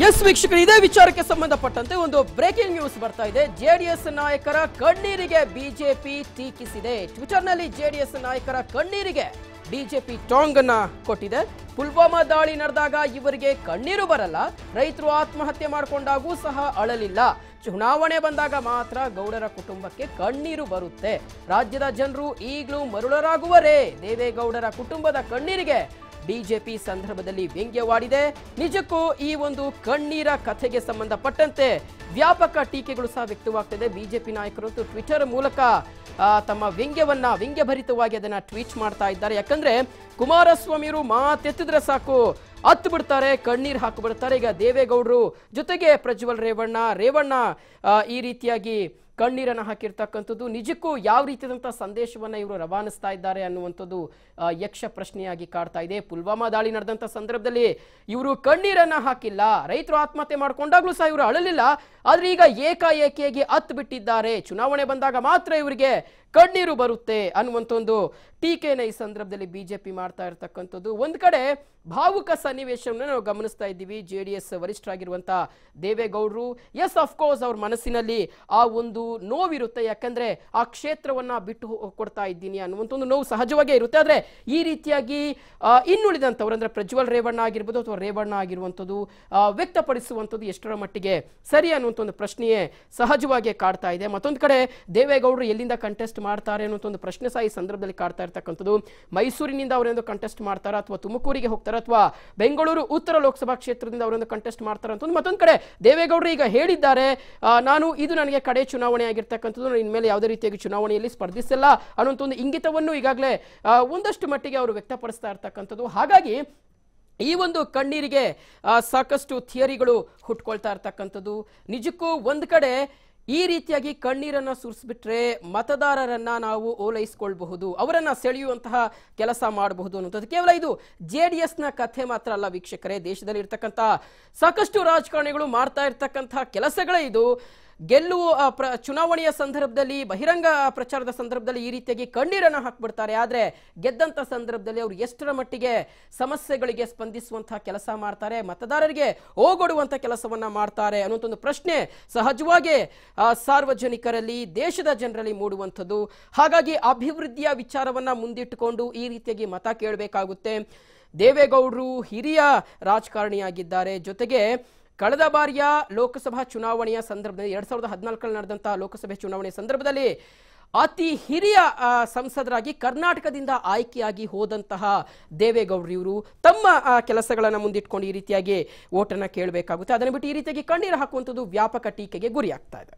S ವೀಕ್ಷಕರು, ಇದೇ ವಿಚಾರಕ್ಕೆ ಸಂಬಂಧಪಟ್ಟಂತೆ ಒಂದು ಬ್ರೇಕಿಂಗ್ ನ್ಯೂಸ್ ಬರ್ತಾ ಇದೆ. ಜೆಡಿಎಸ್ ನಾಯಕರ ಕಣ್ಣೀರಿಗೆ ಬಿಜೆಪಿ ಟೀಕಿಸಿದೆ. ಟ್ವಿಟರ್ನಲ್ಲಿ ಜೆಡಿಎಸ್ ನಾಯಕರ ಕಣ್ಣೀರಿಗೆ ಬಿಜೆಪಿ ಟಾಂಗ್ ಅನ್ನ ಕೊಟ್ಟಿದೆ. ಪುಲ್ವಾಮಾ ದಾಳಿ ನಡೆದಾಗ ಇವರಿಗೆ ಕಣ್ಣೀರು ಬರಲ್ಲ, ರೈತರು ಆತ್ಮಹತ್ಯೆ ಮಾಡಿಕೊಂಡಾಗೂ ಸಹ ಅಳಲಿಲ್ಲ, ಚುನಾವಣೆ ಬಂದಾಗ ಮಾತ್ರ ಗೌಡರ ಕುಟುಂಬಕ್ಕೆ ಕಣ್ಣೀರು ಬರುತ್ತೆ. ರಾಜ್ಯದ ಜನರು ಈಗಲೂ ಮರುಳರಾಗುವರೇ. ದೇವೇಗೌಡರ ಕುಟುಂಬದ ಕಣ್ಣೀರಿಗೆ ಬಿಜೆಪಿ ಸಂದರ್ಭದಲ್ಲಿ ವ್ಯಂಗ್ಯವಾಡಿದೆ. ನಿಜಕ್ಕೂ ಈ ಒಂದು ಕಣ್ಣೀರ ಕಥೆಗೆ ಸಂಬಂಧಪಟ್ಟಂತೆ ವ್ಯಾಪಕ ಟೀಕೆಗಳು ಸಹ ವ್ಯಕ್ತವಾಗ್ತಿದೆ. ಬಿಜೆಪಿ ನಾಯಕರು ಟ್ವಿಟರ್ ಮೂಲಕ ತಮ್ಮ ವ್ಯಂಗ್ಯಭರಿತವಾಗಿ ಅದನ್ನ ಟ್ವೀಟ್ ಮಾಡ್ತಾ ಇದ್ದಾರೆ. ಯಾಕಂದ್ರೆ ಕುಮಾರಸ್ವಾಮಿಯವರು ಮಾತೆತ್ತಿದ್ರೆ ಸಾಕು ಹತ್ತು ಬಿಡ್ತಾರೆ, ಕಣ್ಣೀರು ಹಾಕಿಬಿಡ್ತಾರೆ. ಈಗ ದೇವೇಗೌಡರು ಜೊತೆಗೆ ಪ್ರಜ್ವಲ್ ರೇವಣ್ಣ ಈ ರೀತಿಯಾಗಿ ಕಣ್ಣೀರನ್ನು ಹಾಕಿರ್ತಕ್ಕಂಥದ್ದು ನಿಜಕ್ಕೂ ಯಾವ ರೀತಿಯಾದಂಥ ಸಂದೇಶವನ್ನು ಇವರು ರವಾನಿಸ್ತಾ ಇದ್ದಾರೆ ಅನ್ನುವಂಥದ್ದು ಯಕ್ಷ ಪ್ರಶ್ನೆಯಾಗಿ ಕಾಡ್ತಾ ಇದೆ. ಪುಲ್ವಾಮಾ ದಾಳಿ ನಡೆದಂಥ ಸಂದರ್ಭದಲ್ಲಿ ಇವರು ಕಣ್ಣೀರನ್ನು ಹಾಕಿಲ್ಲ, ರೈತರು ಆತ್ಮಹತ್ಯೆ ಮಾಡ್ಕೊಂಡಾಗ್ಲೂ ಸಹ ಇವರು ಅಳಲಿಲ್ಲ. ಆದ್ರೆ ಈಗ ಏಕಾಏಕಿಯಾಗಿ ಹತ್ತು ಬಿಟ್ಟಿದ್ದಾರೆ, ಚುನಾವಣೆ ಬಂದಾಗ ಮಾತ್ರ ಇವರಿಗೆ ಕಣ್ಣೀರು ಬರುತ್ತೆ ಅನ್ನುವಂಥ ಒಂದು ಟೀಕೆನ ಈ ಸಂದರ್ಭದಲ್ಲಿ ಬಿಜೆಪಿ ಮಾಡ್ತಾ ಇರತಕ್ಕಂಥದ್ದು. ಒಂದ್ ಕಡೆ ಭಾವುಕ ಸನ್ನಿವೇಶವನ್ನು ನಾವು ಗಮನಿಸ್ತಾ ಇದ್ದೀವಿ. ಜೆಡಿಎಸ್ ವರಿಷ್ಠರಾಗಿರುವಂತ ದೇವೇಗೌಡರು ಎಸ್ ಅಫ್ಕೋರ್ಸ್ ಅವ್ರ ಮನಸ್ಸಿನಲ್ಲಿ ಆ ಒಂದು ನೋವಿರುತ್ತೆ. ಯಾಕಂದ್ರೆ ಆ ಕ್ಷೇತ್ರವನ್ನ ಬಿಟ್ಟು ಕೊಡ್ತಾ ಇದ್ದೀನಿ ಅನ್ನುವಂಥ ಒಂದು ನೋವು ಸಹಜವಾಗೇ ಇರುತ್ತೆ. ಆದ್ರೆ ಈ ರೀತಿಯಾಗಿ ಇನ್ನುಳಿದಂಥವ್ರು ಅಂದ್ರೆ ಪ್ರಜ್ವಲ್ ರೇವಣ್ಣ ಆಗಿರ್ಬೋದು ಅಥವಾ ರೇವಣ್ಣ ಆಗಿರುವಂಥದ್ದು ವ್ಯಕ್ತಪಡಿಸುವಂಥದ್ದು ಎಷ್ಟರ ಮಟ್ಟಿಗೆ ಸರಿ ಅನ್ನುವಂಥ ಒಂದು ಪ್ರಶ್ನೆಯೇ ಸಹಜವಾಗಿ ಕಾಡ್ತಾ ಇದೆ. ಮತ್ತೊಂದು ಕಡೆ ದೇವೇಗೌಡರು ಎಲ್ಲಿಂದ ಕಂಟೆಸ್ಟ್ ಮಾಡ್ತಾರೆ ಅನ್ನುವಂಥ ಒಂದು ಪ್ರಶ್ನೆ ಸಹ ಈ ಸಂದರ್ಭದಲ್ಲಿ ಕಾಡ್ತಾ ಇರ್ತಕ್ಕಂಥದ್ದು. ಮೈಸೂರಿನಿಂದ ಅವರೇಂದು ಕಂಟೆಸ್ಟ್ ಮಾಡ್ತಾರ ಅಥವಾ ತುಮಕೂರಿಗೆ ಹೋಗ್ತಾರ ಅಥವಾ ಬೆಂಗಳೂರು ಉತ್ತರ ಲೋಕಸಭಾ ಕ್ಷೇತ್ರದಿಂದ ಅವರೊಂದು ಕಂಟೆಸ್ಟ್ ಮಾಡ್ತಾರೆ ಅಂತ. ಮತ್ತೊಂದು ಕಡೆ ದೇವೇಗೌಡರು ಈಗ ಹೇಳಿದ್ದಾರೆ, ಇದು ನನಗೆ ಕಡೆ ಚುನಾವಣೆ ಆಗಿರ್ತಕ್ಕಂಥದ್ದು, ಇನ್ಮೇಲೆ ಯಾವುದೇ ರೀತಿಯಾಗಿ ಚುನಾವಣೆಯಲ್ಲಿ ಸ್ಪರ್ಧಿಸಿಲ್ಲ ಅನ್ನುವಂಥ ಒಂದು ಇಂಗಿತವನ್ನು ಈಗಾಗಲೇ ಒಂದಷ್ಟು ಮಟ್ಟಿಗೆ ಅವರು ವ್ಯಕ್ತಪಡಿಸ್ತಾ ಇರ್ತಕ್ಕಂಥದ್ದು. ಹಾಗಾಗಿ ಈ ಒಂದು ಕಣ್ಣೀರಿಗೆ ಸಾಕಷ್ಟು ಥಿಯರಿಗಳು ಹುಟ್ಕೊಳ್ತಾ ಇರ್ತಕ್ಕಂಥದ್ದು. ನಿಜಕ್ಕೂ ಒಂದ್ ಕಡೆ ಈ ರೀತಿಯಾಗಿ ಕಣ್ಣೀರನ್ನ ಸುರಿಸ್ಬಿಟ್ರೆ ಮತದಾರರನ್ನ ನಾವು ಓಲೈಸ್ಕೊಳ್ಬಹುದು, ಅವರನ್ನ ಸೆಳೆಯುವಂತಹ ಕೆಲಸ ಮಾಡಬಹುದು ಅನ್ನೋದು ಕೇವಲ ಇದು ಜೆಡಿಎಸ್ನ ಕಥೆ ಮಾತ್ರ ಅಲ್ಲ ವೀಕ್ಷಕರೇ. ದೇಶದಲ್ಲಿ ಇರ್ತಕ್ಕಂಥ ಸಾಕಷ್ಟು ರಾಜಕಾರಣಿಗಳು ಮಾಡ್ತಾ ಇರ್ತಕ್ಕಂತಹ ಕೆಲಸಗಳೇ ಇದು. ಚುನಾವಣೆಯ ಸಂದರ್ಭದಲ್ಲಿ ಬಹಿರಂಗ ಪ್ರಚಾರದ ಸಂದರ್ಭದಲ್ಲಿ ಈ ರೀತಿಯಾಗಿ ಕಣ್ಣೀರನ್ನು ಹಾಕ್ಬಿಡ್ತಾರೆ. ಆದ್ರೆ ಗೆದ್ದಂತ ಸಂದರ್ಭದಲ್ಲಿ ಅವರು ಎಷ್ಟರ ಮಟ್ಟಿಗೆ ಸಮಸ್ಯೆಗಳಿಗೆ ಸ್ಪಂದಿಸುವಂತಹ ಕೆಲಸ ಮಾಡ್ತಾರೆ, ಮತದಾರರಿಗೆ ಓಗೊಡುವಂತ ಕೆಲಸವನ್ನ ಮಾಡ್ತಾರೆ ಅನ್ನುವಂಥ ಒಂದು ಪ್ರಶ್ನೆ ಸಹಜವಾಗಿ ಸಾರ್ವಜನಿಕರಲ್ಲಿ ದೇಶದ ಜನರಲ್ಲಿ ಮೂಡುವಂಥದ್ದು. ಹಾಗಾಗಿ ಅಭಿವೃದ್ಧಿಯ ವಿಚಾರವನ್ನ ಮುಂದಿಟ್ಟುಕೊಂಡು ಈ ರೀತಿಯಾಗಿ ಮತ ಕೇಳಬೇಕಾಗುತ್ತೆ. ದೇವೇಗೌಡರು ಹಿರಿಯ ರಾಜಕಾರಣಿಯಾಗಿದ್ದಾರೆ. ಜೊತೆಗೆ ಕಳೆದ ಬಾರಿಯ ಲೋಕಸಭಾ ಚುನಾವಣೆಯ ಸಂದರ್ಭದಲ್ಲಿ 2014 ನಡೆದಂತಹ ಲೋಕಸಭೆ ಚುನಾವಣೆ ಸಂದರ್ಭದಲ್ಲಿ ಅತಿ ಹಿರಿಯ ಸಂಸದರಾಗಿ ಕರ್ನಾಟಕದಿಂದ ಆಯ್ಕೆಯಾಗಿ ಹೋದಂತಹ ದೇವೇಗೌಡರು ಇವರು ತಮ್ಮ ಕೆಲಸಗಳನ್ನು ಮುಂದಿಟ್ಕೊಂಡು ಈ ರೀತಿಯಾಗಿ ಓಟನ್ನು ಕೇಳಬೇಕಾಗುತ್ತೆ. ಅದನ್ನು ಬಿಟ್ಟು ಈ ರೀತಿಯಾಗಿ ಕಣ್ಣೀರು ಹಾಕುವಂಥದ್ದು ವ್ಯಾಪಕ ಟೀಕೆಗೆ ಗುರಿಯಾಗ್ತಾ ಇದೆ.